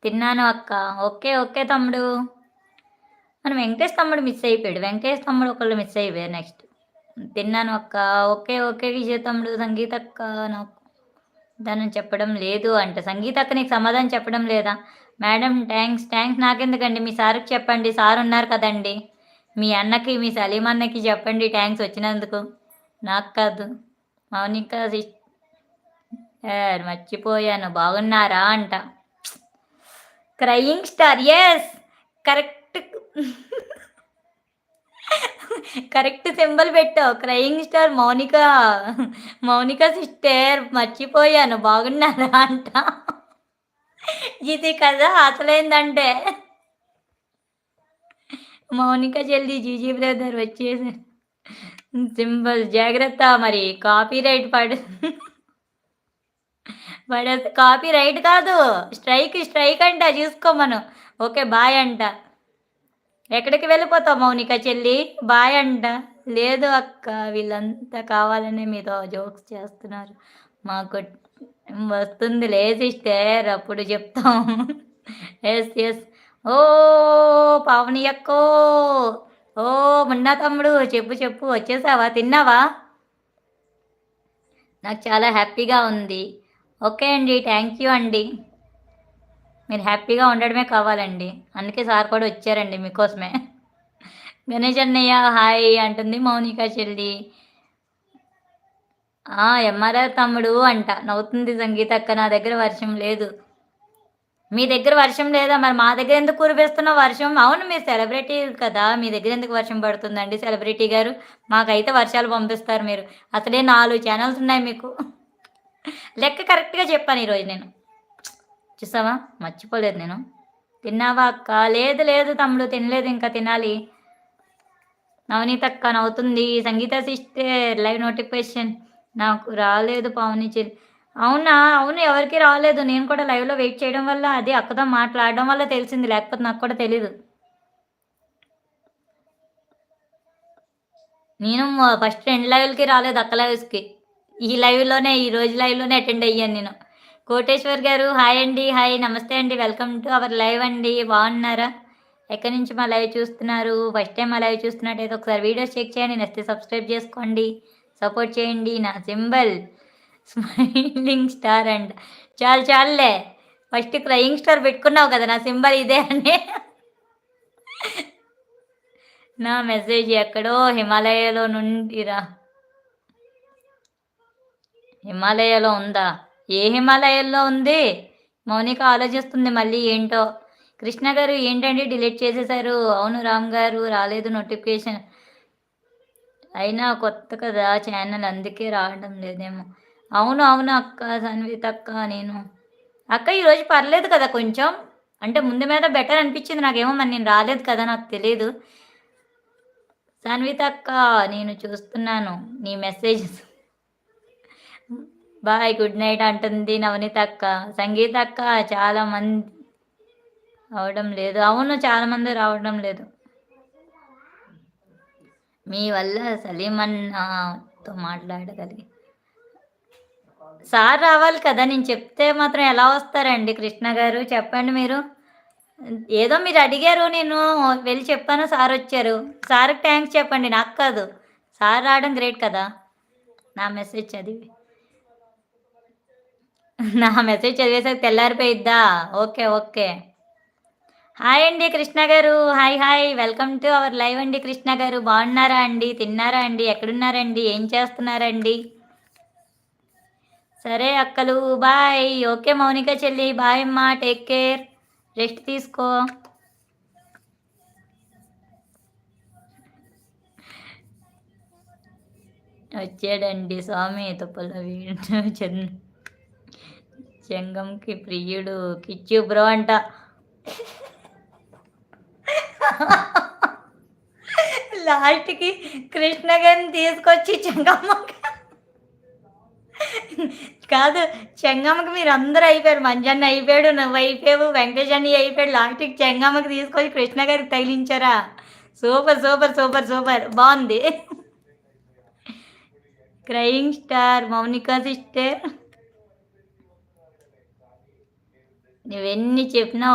తిన్నాను అక్క. Okay. Okay తమ్ముడు. మన వెంకటేష్ తమ్ముడు మిస్ అయిపోయాడు. వెంకటేష్ తమ్ముడు ఒకళ్ళు మిస్ అయిపోయారు నెక్స్ట్. తిన్నాను అక్క. ఓకే. ఓకే విజయ తమ్ముడు. సంగీతక్క నాకు సమాధానం చెప్పడం లేదు అంట. సంగీతక్క నీకు సమాధానం చెప్పడం లేదా? Madam thanks. థ్యాంక్స్ నాకెందుకండి? మీ సార్‌కి చెప్పండి. సార్ ఉన్నారు కదండీ! మీ అన్నకి, మీ సలీం అన్నకి చెప్పండి థ్యాంక్స్ వచ్చినందుకు. నాకు కాదు. మౌనిక సిస్టర్ మర్చిపోయాను. బాగున్నారా అంట. Crying star. Yes. Correct. Correct symbol పెట్టావు. Crying star Mounika. Mounika sister మర్చిపోయాను. బాగున్నారా అంట. ఇది కదా అసలైందంటే. మౌనిక చెల్లి జీజీ బ్రదర్ వచ్చేసారు. సింబల్ జాగ్రత్త మరి కాపీరైట్ పడేస్తే కాపీరైట్ కాదు. స్ట్రైక్ స్ట్రైక్ అంట చూసుకోమను. ఓకే బాయ్ అంట. ఎక్కడికి వెళ్ళిపోతావు మౌనిక చెల్లి? బాయ్ అంట. లేదు అక్క వీళ్ళంతా కావాలనే మీతో జోక్స్ చేస్తున్నారు. మాకు వస్తుందిలే సిస్టర్ అప్పుడు చెప్తాం. Yes yes. ఓ పావని అక్కో. ఓ మున్నా తమ్ముడు చెప్పు చెప్పు వచ్చేసావా? తిన్నావా? నాకు చాలా హ్యాపీగా ఉంది. ఓకే అండి. థ్యాంక్ యూ అండి. మీరు హ్యాపీగా ఉండడమే కావాలండి. అందుకే సార్ కూడా వచ్చారండి మీకోసమే. గణేష్ అన్నయ్య హాయ్ అంటుంది మౌనిక చెల్లి. ఎంఆర్ఆర్ తమ్ముడు అంట. నవ్వుతుంది సంగీత అక్క. నా దగ్గర వర్షం లేదు. మీ దగ్గర వర్షం లేదా? మరి మా దగ్గర ఎందుకు కురిపిస్తున్నావు వర్షం? అవును మీరు సెలబ్రిటీ కదా, మీ దగ్గర ఎందుకు వర్షం పడుతుందండి సెలబ్రిటీ గారు? మాకైతే వర్షాలు పంపిస్తారు మీరు. అసలే 4 ఛానల్స్ ఉన్నాయి మీకు. లెక్క కరెక్ట్గా చెప్పాను ఈరోజు నేను. చూసావా మర్చిపోలేదు నేను. తిన్నావా అక్క? లేదు లేదు తమ్ముడు తినలేదు, ఇంకా తినాలి. నవనీత అక్క నవ్వుతుంది. సంగీత సిస్టర్ లైవ్ నోటిఫికేషన్ నాకు రాలేదు పావని చెల్లి. అవునా? అవును ఎవరికి రాలేదు. నేను కూడా లైవ్లో వెయిట్ చేయడం వల్ల అది అక్కతో మాట్లాడడం వల్ల తెలిసింది, లేకపోతే నాకు కూడా తెలీదు. నేను ఫస్ట్ 2 లైవ్లకి రాలేదు అక్క లైవ్స్కి. ఈ లైవ్లోనే ఈ రోజు లైవ్లోనే అటెండ్ అయ్యాను నేను. కోటేశ్వర్ గారు హాయ్ అండి. హాయ్ నమస్తే అండి. వెల్కమ్ టు అవర్ లైవ్ అండి. బాగున్నారా? ఎక్కడి నుంచి మా లైవ్ చూస్తున్నారు? ఫస్ట్ టైం మా లైవ్ చూస్తున్నట్టయితే ఒకసారి వీడియోస్ చెక్ చేయండి, నచ్చితే సబ్స్క్రైబ్ చేసుకోండి, సపోర్ట్ చేయండి. నా సింబల్ స్మైలింగ్ స్టార్ అండ్ చాలు చాలులే. ఫస్ట్ క్రయింగ్ స్టార్ పెట్టుకున్నావు కదా, నా సింబల్ ఇదే అని. నా మెసేజ్ ఎక్కడో హిమాలయలో నుండిరా. హిమాలయలో ఉందా? ఏ హిమాలయాల్లో ఉంది? మౌనిక ఆలోచిస్తుంది మళ్ళీ ఏంటో. కృష్ణ గారు ఏంటండి డిలీట్ చేసేసారు? అవును రామ్ గారు రాలేదు నోటిఫికేషన్. అయినా కొత్త కదా ఛానల్, అందుకే రావడం లేదేమో. అవును అవును అక్క సన్విత అక్క. నేను అక్క ఈరోజు పర్లేదు కదా కొంచెం, అంటే ముందు మీద బెటర్ అనిపించింది నాకేమో. మరి నేను రాలేదు కదా నాకు తెలియదు. సన్విత అక్క నేను చూస్తున్నాను నీ మెసేజెస్. బాయ్ గుడ్ నైట్ అంటుంది నవనీత అక్క. సంగీత అక్క చాలా మంది రావడం లేదు. అవును చాలా మంది రావడం లేదు. మీ వల్ల సలీమన్నతో మాట్లాడగలిగి. సార్ రావాలి కదా, నేను చెప్తే మాత్రం ఎలా వస్తారండి కృష్ణ గారు? చెప్పండి మీరు. ఏదో మీరు అడిగారు, నేను వెళ్ళి చెప్పాను, సార్ వచ్చారు. సార్కి థ్యాంక్స్ చెప్పండి, నాకు కాదు. సార్ రావడం గ్రేట్ కదా. నా మెసేజ్ చదివి నా మెసేజ్ చదివేసరికి తెల్లారిపోయిద్దా? Okay okay. హాయ్ అండి Krishna garu. Hi hi welcome to our live అండి. కృష్ణ గారు బాగున్నారా అండి? తిన్నారా అండి? ఎక్కడున్నారండి? ఏం చేస్తున్నారండి? సరే అక్కలు బాయ్. ఓకే మౌనిక చెల్లి బాయ్ అమ్మా. Take care. రెస్ట్ తీసుకో. వచ్చాడండి స్వామి తుప్పల వీడు చెంగంకి ప్రియుడు కిచ్చు బ్రో అంట. లాస్ట్కి కృష్ణ గారిని తీసుకొచ్చి చెంగమ్మకి కాదు, చెంగమ్మకి మీరు అందరూ అయిపోయారు. మంజన్న అయిపోయాడు, నువ్వు అయిపోయావు, వెంకటేష్ అన్ని అయిపోయాడు. లాస్ట్కి చెంగమ్మకి తీసుకొచ్చి కృష్ణ గారికి తగిలించారా? సూపర్ సూపర్ సూపర్ సూపర్ బాగుంది. క్రయింగ్ స్టార్ మౌనిక సిస్టర్ నువ్వెన్ని చెప్పినా